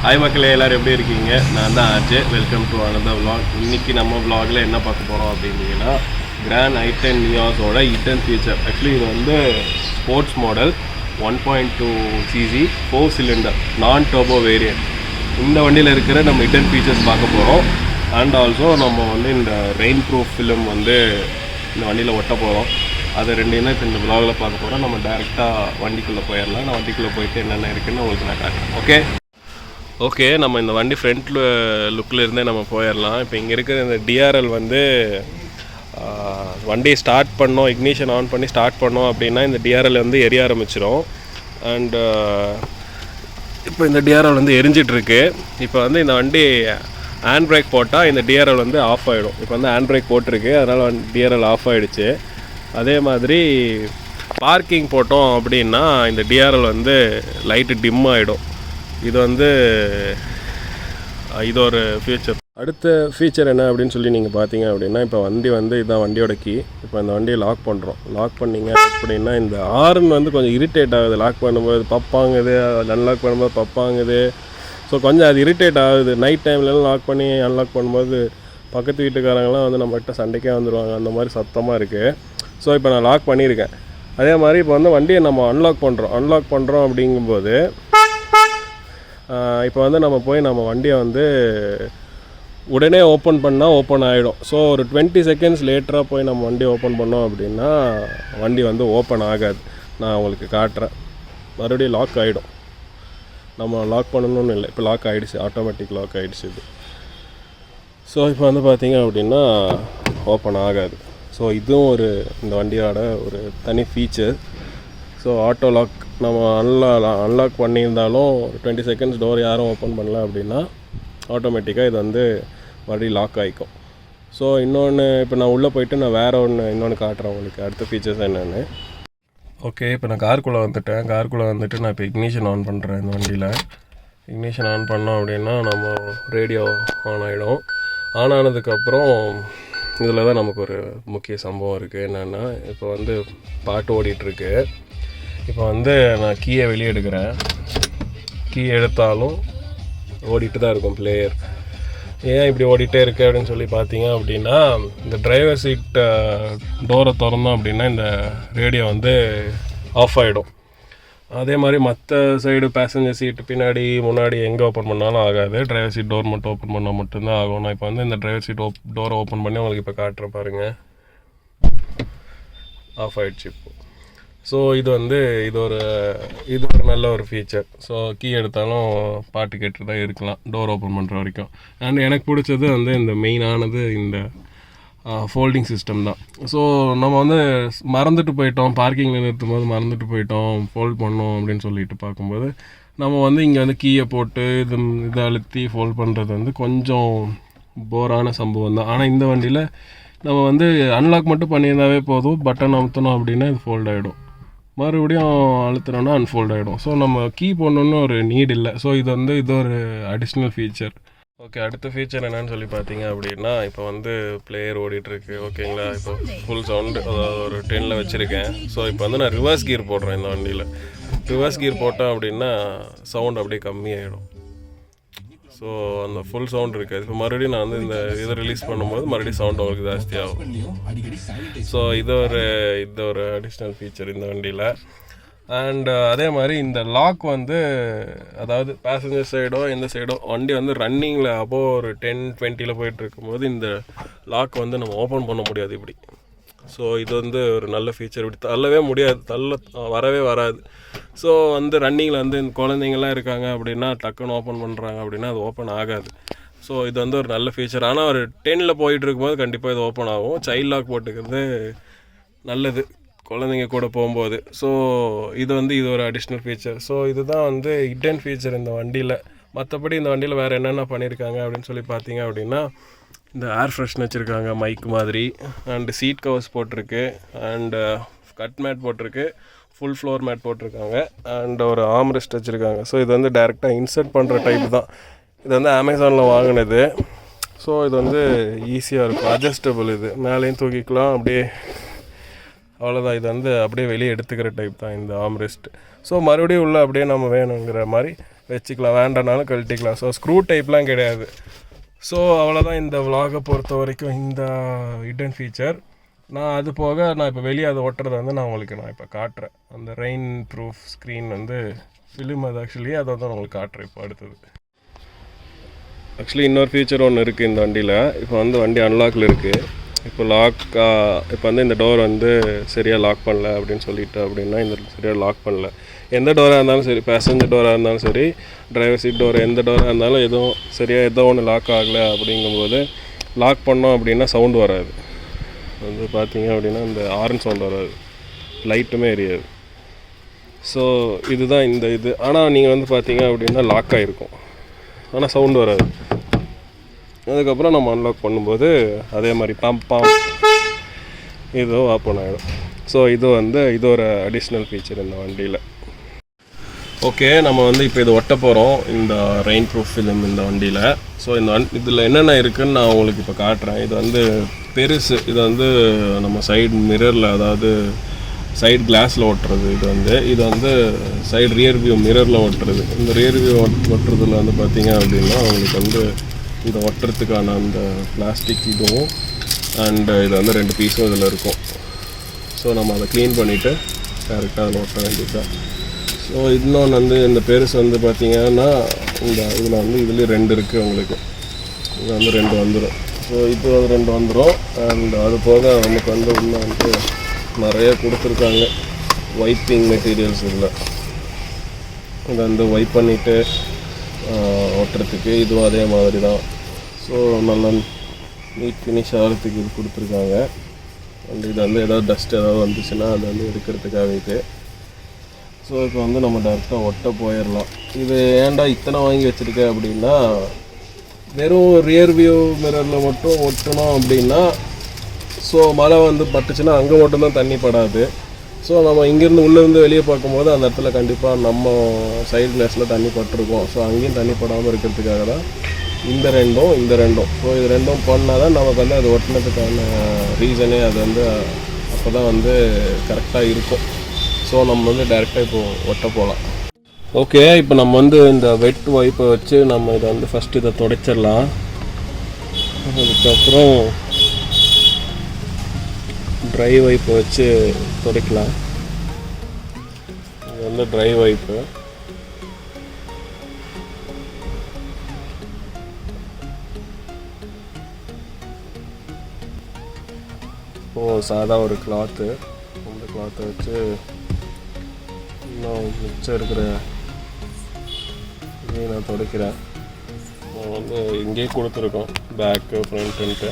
Hi மக்களே, எல்லோரும் எப்படி இருக்கீங்க? நான் தான் ஆச்சு. Welcome to another vlog. இன்றைக்கி நம்ம vlogல என்ன பார்க்க போகிறோம் அப்படின்னீங்கன்னா, கிராண்ட் i10 நியாஸோட ஹிடன் ஃபீச்சர். ஆக்சுவலி இது வந்து sports model 1.2 cc 4 cylinder non turbo variant. இந்த வண்டியில் இருக்கிற நம்ம ஹிடன் ஃபீச்சர்ஸ் பார்க்க போகிறோம். அண்ட் ஆல்சோ நம்ம வந்து இந்த ரெயின் ப்ரூஃப் ஃபிலிம் வந்து இந்த வண்டியில் ஒட்ட போகிறோம். அது ரெண்டையும் தான் இப்போ இந்த vlogல பார்க்க போகிறோம். நம்ம டேரெக்டாக வண்டிக்குள்ளே போயிடலாம். நான் வண்டிக்குள்ளே போயிட்டு என்னென்ன இருக்குதுன்னு உங்களுக்கு நான் காட்டுறேன். ஓகே, நம்ம இந்த வண்டி ஃப்ரண்ட் லுக்கில் இருந்தே நம்ம போயிடலாம். இப்போ இங்கே இருக்கிற இந்த டிஆர்எல் வந்து வண்டியை ஸ்டார்ட் பண்ணோம், இக்னிஷன் ஆன் பண்ணி ஸ்டார்ட் பண்ணோம் அப்படின்னா இந்த டிஆர்எல் வந்து எரிய ஆரம்பிச்சிடும். அண்டு இப்போ இந்த டிஆர்எல் வந்து எரிஞ்சிட்ருக்கு. இப்போ வந்து இந்த வண்டி ஹேண்ட் பிரேக் போட்டால் இந்த டிஆர்எல் வந்து ஆஃப் ஆகிடும். இப்போ வந்து ஹேண்ட் பிரேக் போட்டிருக்கு, அதனால் டிஆர்எல் ஆஃப் ஆகிடுச்சு. அதே மாதிரி பார்க்கிங் போட்டோம் அப்படின்னா இந்த டிஆர்எல் வந்து லைட்டு டிம் ஆகிடும். இது வந்து இது ஒரு ஃபீச்சர். அடுத்த ஃபீச்சர் என்ன அப்படின்னு சொல்லி நீங்கள் பார்த்தீங்க அப்படின்னா, இப்போ வண்டி வந்து இதுதான் வண்டியோட கீ. இப்போ இந்த வண்டியை லாக் பண்ணுறோம். லாக் பண்ணிங்க அப்படின்னா இந்த ஹார்ன் வந்து கொஞ்சம் இரிட்டேட் ஆகுது. லாக் பண்ணும்போது பப்பாங்குது, அன்லாக் பண்ணும்போது பப்பாங்குது. ஸோ கொஞ்சம் அது இரிட்டேட் ஆகுது. நைட் டைம்லலாம் லாக் பண்ணி அன்லாக் பண்ணும்போது பக்கத்து வீட்டுக்காரங்களாம் வந்து நம்மகிட்ட சண்டைக்கே வந்துடுவாங்க. அந்த மாதிரி சத்தமாக இருக்குது. ஸோ இப்போ நான் லாக் பண்ணியிருக்கேன். அதே மாதிரி இப்போ வந்து வண்டியை நம்ம அன்லாக் பண்ணுறோம் அப்படிங்கும்போது இப்போ வந்து நம்ம போய் நம்ம வண்டியை வந்து உடனே ஓப்பன் பண்ணால் ஓப்பன் ஆகிடும். ஸோ ஒரு 20 செகண்ட்ஸ் லேட்டராக போய் நம்ம வண்டி ஓப்பன் பண்ணோம் அப்படின்னா வண்டி வந்து ஓப்பன் ஆகாது. நான் உங்களுக்கு காட்டுறேன். மறுபடியும் லாக் ஆகிடும். நம்ம லாக் பண்ணணும்னு இல்லை, இப்போ லாக் ஆகிடுச்சு, ஆட்டோமேட்டிக் லாக் ஆகிடுச்சு இது. ஸோ இப்போ வந்து பார்த்திங்க அப்படின்னா ஓப்பன் ஆகாது. ஸோ இதுவும் ஒரு இந்த வண்டியோட ஒரு தனி ஃபீச்சர். ஸோ ஆட்டோ லாக் நம்ம அன்லாக் பண்ணியிருந்தாலும் 20 செகண்ட்ஸ் டோர் யாரும் ஓப்பன் பண்ணல அப்படின்னா ஆட்டோமேட்டிக்காக இது வந்து மறுபடியும் லாக் ஆகிக்கும். ஸோ இன்னொன்று இப்போ நான் உள்ளே போயிட்டு நான் வேறு இன்னொன்று காட்டுறேன் உங்களுக்கு அடுத்த ஃபீச்சர்ஸ் என்னென்னு. ஓகே, இப்போ நான் காருக்குள்ளே வந்துட்டு நான் இப்போ இக்னிஷன் ஆன் பண்ணுறேன். இந்த வண்டியில் இக்னிஷன் ஆன் பண்ணோம் அப்படின்னா நம்ம ரேடியோ ஆன் ஆகிடும். ஆன் ஆனதுக்கப்புறம் இதில் தான் நமக்கு ஒரு முக்கிய சம்பவம் இருக்குது. என்னென்னா, இப்போ வந்து பாட்டு ஓடிட்டுருக்கு. இப்போ வந்து நான் கீயை வெளியே எடுக்கிறேன். கீ எடுத்தாலும் ஓடிட்டு தான் இருக்கும் பிளேயர். ஏன் இப்படி ஓடிட்டே இருக்குது அப்படின்னு சொல்லி பார்த்தீங்க அப்படின்னா, இந்த டிரைவர் சீட் டோரை திறந்தோம் அப்படின்னா இந்த ரேடியோ வந்து ஆஃப் ஆகிடும். அதே மாதிரி மற்ற சைடு பேசஞ்சர் சீட்டு பின்னாடி முன்னாடி எங்கே ஓப்பன் பண்ணாலும் ஆகாது. டிரைவர் சீட் டோர் மட்டும் ஓப்பன் பண்ணால் மட்டும்தான் ஆகும். நான் இப்போ வந்து இந்த டிரைவர் சீட் டோரை ஓப்பன் பண்ணி உங்களுக்கு இப்போ காட்டுறேன் பாருங்கள். ஆஃப் ஆகிடுச்சு இப்போ. ஸோ இது வந்து இது ஒரு நல்ல ஒரு ஃபீச்சர். ஸோ கீ எடுத்தாலும் பாட்டு கேட்டு தான் இருக்கலாம் டோர் ஓப்பன் பண்ணுற வரைக்கும். அண்ட் எனக்கு பிடிச்சது வந்து இந்த மெயினானது இந்த ஃபோல்டிங் சிஸ்டம் தான். ஸோ நம்ம வந்து மறந்துட்டு போயிட்டோம், பார்க்கிங்கில் நிறுத்தும் போது மறந்துட்டு போயிட்டோம், ஃபோல்ட் பண்ணோம் அப்படின்னு சொல்லிட்டு பார்க்கும்போது நம்ம வந்து இங்கே வந்து கீயை போட்டு இதை அழுத்தி ஃபோல்ட் பண்ணுறது வந்து கொஞ்சம் போரான சம்பவம் தான். ஆனால் இந்த வண்டியில் நம்ம வந்து அன்லாக் மட்டும் பண்ணியிருந்தாவே போதும். பட்டன் அமுத்தணும் அப்படின்னா இது ஃபோல்ட் ஆகிடும். மறுபடியும் அழுத்தினோன்னா அன்ஃபோல்ட் ஆகிடும். ஸோ நம்ம கீ போடணுன்னு ஒரு நீட் இல்லை. ஸோ இது ஒரு அடிஷ்னல் ஃபீச்சர். ஓகே, அடுத்த ஃபீச்சர் என்னன்னு சொல்லி பார்த்தீங்க அப்படின்னா, இப்போ வந்து பிளேயர் ஓடிட்டுருக்கு. ஓகேங்களா, இப்போ ஃபுல் சவுண்டு அதாவது ஒரு 10ல் வச்சுருக்கேன். ஸோ இப்போ வந்து நான் ரிவர்ஸ் கீர் போடுறேன். இந்த வண்டியில் ரிவர்ஸ் கீர் போட்டேன் அப்படின்னா சவுண்ட் அப்படியே கம்மியாகிடும். ஸோ அந்த ஃபுல் சவுண்ட் இருக்காது. இப்போ மறுபடியும் நான் வந்து இந்த இதை ரிலீஸ் பண்ணும்போது மறுபடியும் சவுண்ட் உங்களுக்கு ஜாஸ்தியாகும். ஸோ இது ஒரு அடிஷ்னல் ஃபீச்சர் இந்த வண்டியில். அண்ட் அதே மாதிரி இந்த லாக் வந்து அதாவது பேசஞ்சர் சைடோ எந்த சைடோ வண்டி வந்து ரன்னிங்கில் அபோவ் ஒரு 10-20 போயிட்டு இருக்கும்போது இந்த லாக் வந்து நம்ம ஓப்பன் பண்ண முடியாது இப்படி. ஸோ இது வந்து ஒரு நல்ல ஃபீச்சர். இப்படி தள்ளவே முடியாது, வரவே வராது. ஸோ வந்து ரன்னிங்கில் வந்து குழந்தைங்கள்லாம் இருக்காங்க அப்படின்னா டக்குன்னு ஓப்பன் பண்ணுறாங்க அப்படின்னா அது ஓப்பன் ஆகாது. ஸோ இது வந்து ஒரு நல்ல ஃபீச்சர். ஆனால் ஒரு 10ல் போயிட்டு இருக்கும்போது கண்டிப்பாக இது ஓப்பன் ஆகும். சைல்ட் லாக் போட்டுக்கிறது நல்லது குழந்தைங்க கூட போகும்போது. ஸோ இது ஒரு அடிஷ்னல் ஃபீச்சர். ஸோ இதுதான் வந்து ஹிடன் ஃபீச்சர் இந்த வண்டியில். மற்றபடி இந்த வண்டியில் வேறு என்னென்ன பண்ணியிருக்காங்க அப்படின்னு சொல்லி பார்த்தீங்க அப்படின்னா, இந்த ஏர் ஃப்ரெஷ்னர் வச்சுருக்காங்க மைக் மாதிரி. அண்டு சீட் கவர்ஸ் போட்டிருக்கு. அண்டு கட் மேட் போட்டிருக்கு. ஃபுல் ஃப்ளோர் மேட் போட்டிருக்காங்க. அண்ட் ஒரு ஆர்ம் ரெஸ்ட் வச்சுருக்காங்க. ஸோ இது வந்து டேரெக்டாக இன்சர்ட் பண்ணுற டைப் தான். இது வந்து அமேசானில் வாங்கினது. ஸோ இது வந்து ஈஸியாக இருக்கும், அட்ஜஸ்டபிள். இது மேலேயும் தூக்கிக்கலாம் அப்படியே, அவ்வளோதான். இது வந்து அப்படியே வெளியே எடுத்துக்கிற டைப் தான் இந்த ஆர்ம் ரெஸ்ட். ஸோ மறுபடியும் உள்ள அப்படியே நம்ம வேணுங்கிற மாதிரி வச்சுக்கலாம், வேண்டானாலும் கழட்டிக்கலாம். ஸோ ஸ்க்ரூ டைப்லாம் கிடையாது. ஸோ அவ்வளோதான் இந்த vlog-ஐ பொறுத்த வரைக்கும் இந்த ஹிடன் ஃபீச்சர். நான் அது போக நான் இப்போ வெளியே அதை ஒட்டுறதை வந்து நான் இப்போ காட்டுறேன். அந்த ரெயின் ப்ரூஃப் ஸ்க்ரீன் வந்து ஃபிலிம் அது ஆக்சுவலி அதை வந்து உங்களுக்கு காட்டுறேன். இப்போ அடுத்தது ஆக்சுவலி இன்னொரு ஃபீச்சர் ஒன்று இருக்குது இந்த வண்டியில். இப்போ வந்து வண்டி அன்லாக்கில் இருக்குது. இப்போ இப்போ வந்து இந்த டோர் வந்து சரியாக லாக் பண்ணல அப்படின்னு சொல்லிட்டு அப்படின்னா இந்த சரியாக லாக் பண்ணல. எந்த டோராக இருந்தாலும் சரி, பேசஞ்சர் டோராக இருந்தாலும் சரி, டிரைவர் சீட் டோர் எந்த டோராக இருந்தாலும் எதுவும் சரியாக ஏதோ ஒன்று லாக் ஆகலை அப்படிங்கும்போது லாக் பண்ணோம் அப்படின்னா சவுண்டு வராது. வந்து பார்த்தீங்க அப்படின்னா இந்த ஹார்ன் சவுண்ட் வராது, லைட்டுமே எரியாது. ஸோ இதுதான் இந்த இது. ஆனால் நீங்கள் வந்து பார்த்தீங்க அப்படின்னா லாக் ஆகிருக்கும், ஆனால் சவுண்டு வராது. அதுக்கப்புறம் நம்ம அன்லாக் பண்ணும்போது அதே மாதிரி பாம் இதோ ஓப்பன் ஆகிடும். ஸோ இது ஒரு அடிஷ்னல் ஃபீச்சர் இந்த வண்டியில். ஓகே, நம்ம வந்து இப்போ இது ஒட்ட போகிறோம் இந்த ரெயின் ப்ரூஃப் ஃபிலிம் இந்த வண்டியில். ஸோ இதில் என்னென்ன இருக்குதுன்னு நான் உங்களுக்கு இப்போ காட்டுறேன். இது வந்து பெருசு. இது வந்து நம்ம சைடு மிரரில், அதாவது சைடு கிளாஸில் ஒட்டுறது. இது வந்து சைடு ரியர் வியூ மிரரில் ஒட்டுறது. இந்த ரியர் வியூ ஒட்டுறதுல வந்து பார்த்திங்க அப்படின்னா உங்களுக்கு வந்து இந்த ஒட்டுறதுக்கான அந்த பிளாஸ்டிக் இதுவும் அண்டு இது வந்து 2 பீஸும் இதில் இருக்கும். ஸோ நம்ம அதை க்ளீன் பண்ணிவிட்டு கரெக்டாக அதில் ஒட்ட வேண்டியது தான். ஸோ இன்னொன்று வந்து இந்த பெருசு வந்து பார்த்திங்கன்னா இதில் வந்து இதுலேயும் 2 இருக்குது உங்களுக்கு. இது வந்து 2 வந்துடும். ஸோ இது வந்து 2 வந்துடும். அண்ட் அது போக நமக்கு வந்து இன்னும் வந்து நிறைய கொடுத்துருக்காங்க வைப்பிங் மெட்டீரியல்ஸ். இதை வந்து வைப் பண்ணிவிட்டு ஒட்டுறதுக்கு இதுவும் அதே மாதிரி தான். ஸோ நல்லா நீட் ஃபினிஷ் ஆகிறதுக்கு இது கொடுத்துருக்காங்க. அண்ட் இது வந்து ஏதாவது டஸ்ட் ஏதாவது வந்துச்சுன்னா அதை வந்து எடுக்கிறதுக்காக இது. ஸோ இப்போ வந்து நம்ம டேரெக்டாக ஒட்ட போயிடலாம். இது ஏன்டா இத்தனை வாங்கி வச்சுருக்கேன் அப்படின்னா, வெறும் ரியர் வியூ மிரரில் மட்டும் ஒட்டணும் அப்படின்னா, ஸோ மழை வந்து பட்டுச்சுன்னா அங்கே மட்டும்தான் தண்ணி படாது. ஸோ நம்ம இங்கேருந்து உள்ளேருந்து வெளியே பார்க்கும்போது அந்த இடத்துல கண்டிப்பாக நம்ம சைடு கிளாஸில் தண்ணி பட்டிருக்கோம். ஸோ அங்கேயும் தண்ணி படாமல் இருக்கிறதுக்காக தான் இந்த ரெண்டும். ஸோ இது 2 பண்ணால் தான் நமக்கு வந்து அது ஒட்டினதுக்கான ரீசனே அது வந்து அப்போ தான் வந்து கரெக்டாக இருக்கும். ஸோ நம்ம வந்து டைரெக்டாக இப்போது ஒட்ட போகலாம். ஓகே, இப்போ நம்ம வந்து இந்த வெட் வைப்பை வச்சு நம்ம இதை வந்து ஃபஸ்ட்டு இதை துடைச்சிடலாம். அதுக்கப்புறம் ட்ரை வைப்பை வச்சு துடைக்கலாம். இது வந்து ட்ரை வைப்பு. இப்போது சாதா ஒரு கிளாத்து, அந்த கிளாத்தை வச்சு இன்னும் மிச்சம் இருக்கிற இதையும் நான் துடைக்கிறேன். நான் வந்து இங்கேயே கொடுத்துருக்கோம் பேக்கு ஃப்ரண்ட்டுன்ட்டு.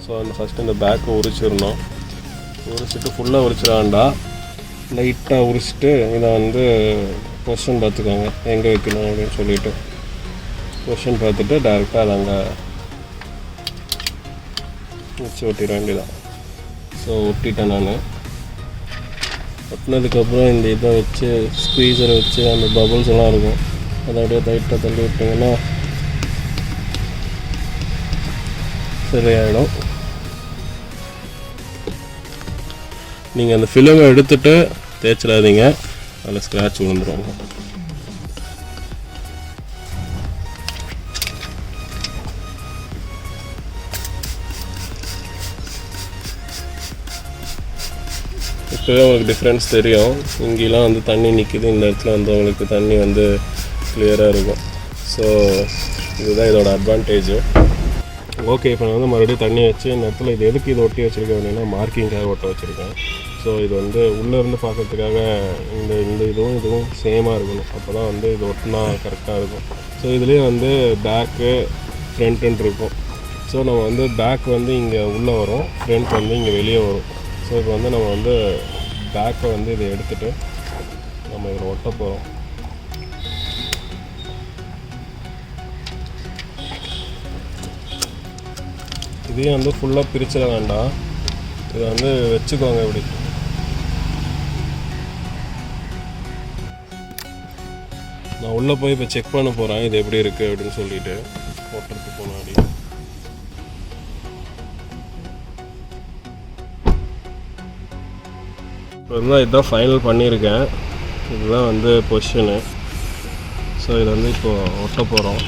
ஸோ அந்த ஃபஸ்ட்டு இந்த பேக்கை உரிச்சிடணும். உரிச்சிட்டு ஃபுல்லாக உரிச்சிட வேண்டாம், லைட்டாக உரிச்சிட்டு இதை வந்து பொசிஷன் பார்த்துக்கோங்க எங்கே வைக்கணும் அப்படின்னு சொல்லிவிட்டு பொசிஷன் பார்த்துட்டு டேரெக்டாக அதை அங்கே வச்சு ஒட்டிட வேண்டியதான். ஸோ ஒட்டிட்டேன் நான். ஒட்டினதுக்கப்புறம் இந்த இதை வச்சு ஸ்குவீசரை வச்சு அந்த பபுள்ஸ் எல்லாம் இருக்கும் அதை அப்படியே டைட்டாக தள்ளி விட்டிங்கன்னா சரியாயிடும். நீங்கள் அந்த ஃபிலிமை எடுத்துகிட்டு தேய்ச்சிடாதீங்க, அதில் ஸ்க்ராட்ச் விழுந்துருவாங்க. இப்போவே உங்களுக்கு டிஃப்ரென்ஸ் தெரியும். இங்கெல்லாம் வந்து தண்ணி நிற்கிது, இந்த இடத்துல வந்து உங்களுக்கு தண்ணி வந்து கிளியராக இருக்கும். ஸோ இதுதான் இதோட அட்வான்டேஜ். ஓகே, இப்போ நான் வந்து மறுபடியும் தண்ணி வச்சு இந்த இடத்துல இது எதுக்கு இது ஒட்டி வச்சுருக்கேன் அப்படின்னா மார்க்கிங்காக ஒட்ட வச்சுருக்கேன். ஸோ இது வந்து உள்ளேருந்து பார்க்கறதுக்காக இந்த இதுவும் சேமாக இருக்கணும். அப்போ தான் வந்து இது ஒட்டினா கரெக்டாக இருக்கும். ஸோ இதுலேயே வந்து பேக்கு ஃப்ரண்ட்டுன்னு இருக்கும். ஸோ நம்ம வந்து பேக் வந்து இங்கே உள்ளே வரும், ஃப்ரண்ட் வந்து இங்கே வெளியே வரும். ஸோ இப்போ வந்து நம்ம வந்து பேக்கை வந்து இதை எடுத்துகிட்டு நம்ம இதில் ஒட்ட போகிறோம். இதையும் வந்து ஃபுல்லாக பிரிச்சிட வேண்டாம், இதை வந்து வச்சுக்கோங்க இப்படி. நான் உள்ளே போய் இப்போ செக் பண்ண போகிறேன் இது எப்படி இருக்குது அப்படின்னு சொல்லிட்டு ஒட்டுறதுக்கு முன்னாடி. இப்போ தான் இதுதான் ஃபைனல் பண்ணியிருக்கேன். இதுதான் வந்து பொசிஷனு. ஸோ இதை வந்து இப்போது ஒட்ட போகிறோம்.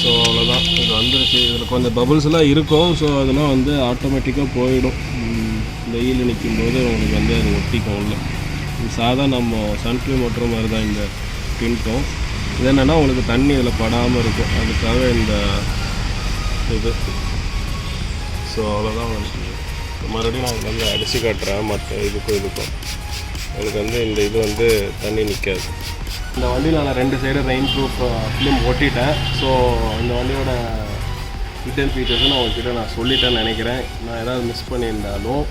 ஸோ அவ்வளோதான், இது வந்துருச்சு. இதில் கொஞ்சம் பபுள்ஸ்லாம் இருக்கும். ஸோ அதெல்லாம் வந்து ஆட்டோமேட்டிக்காக போயிடும். வெயில் நிற்கும்போது உங்களுக்கு வந்து அது ஒட்டிக்கும் உள்ள. இது சாதா நம்ம சன்ஃப்ளவர் மோட்டர் மாதிரி தான் இந்த டின்ட்டும். இது என்னென்னா உங்களுக்கு தண்ணி இதில் படாமல் இருக்கும், அதுக்காக இந்த இது. ஸோ அவ்வளோதான் உங்களுக்கு. மறுபடியும் நான் வந்து அடித்து காட்டுறேன். மற்ற இதுக்கும் உங்களுக்கு வந்து இந்த இது வந்து தண்ணி நிற்காது. இந்த வண்டியில் நான் 2 சைடு ரெயின் ப்ரூஃப் ஃபிலிம் ஒட்டிட்டேன். ஸோ இந்த வண்டியோட ரிட்டர்ன் ஃபீச்சர்ஸும் நான் உங்கள்கிட்ட நான் சொல்லிட்டேன்னு நினைக்கிறேன். நான் ஏதாவது மிஸ் பண்ணியிருந்தாலும்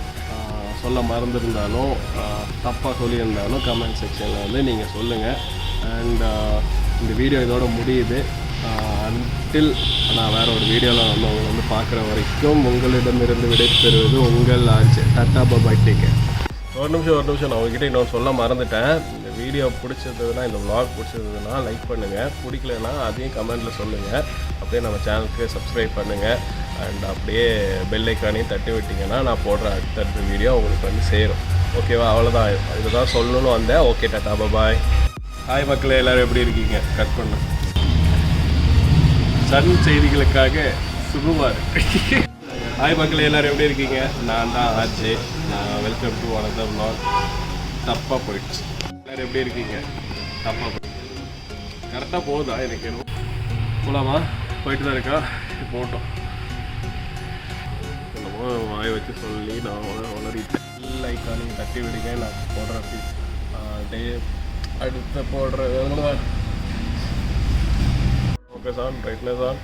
சொல்ல மறந்துருந்தாலும் தப்பாக சொல்லியிருந்தாலும் கமெண்ட் செக்ஷனில் வந்து நீங்கள் சொல்லுங்கள். அண்ட் இந்த வீடியோ இதோட முடியுது. அன்டில் நான் வேறு ஒரு வீடியோவில் வந்து உங்களை வந்து பார்க்குற வரைக்கும் உங்களிடமிருந்து விடைபெறுவது உங்கள் ஆச்சு. டாட்டா பாய், டேக் கேர். ஒரு நிமிஷம் நான் உங்ககிட்ட இன்னொன்று சொல்ல மறந்துட்டேன். இந்த வீடியோ பிடிச்சதுன்னா, இந்த vlog பிடிச்சதுன்னா லைக் பண்ணுங்கள். பிடிக்கலன்னா அதையும் கமெண்ட்டில் சொல்லுங்கள். அப்படியே நம்ம சேனலுக்கு சப்ஸ்கிரைப் பண்ணுங்கள். அண்ட் அப்படியே பெல் ஐக்கானையும் தட்டி விட்டிங்கன்னா நான் போடுற அடுத்தடுத்த வீடியோ உங்களுக்கு வந்து சேரும். ஓகேவா? அவ்வளோதான், இதுதான் சொல்லணும்னு வந்தேன். ஓகே, டாட்டா பாய். ஹாய் மக்களே, எல்லோரும் எப்படி இருக்கீங்க? கட் பண்ணு. சன் செய்திகளுக்காக சுகுமார். ஹாய் மக்களே, எல்லோரும் எப்படி இருக்கீங்க? நான் தான் ஆச்சு. Welcome to another vlog. தப்பாக போயிடுச்சு. எல்லோரும் எப்படி இருக்கீங்க? தப்பாக போயிடுச்சு. கரெக்டாக போகுதா? எனக்கு என்ன போகலாமா? போயிட்டு தான் இருக்கா? போட்டோம். என்னமோ வாய் வச்சு சொல்லி நான் வளரிட்டேன். லைக்காக தட்டி விடுங்க. நான் போடுறேன் டே அடுத்த போடுற. Okay sir, rightness on.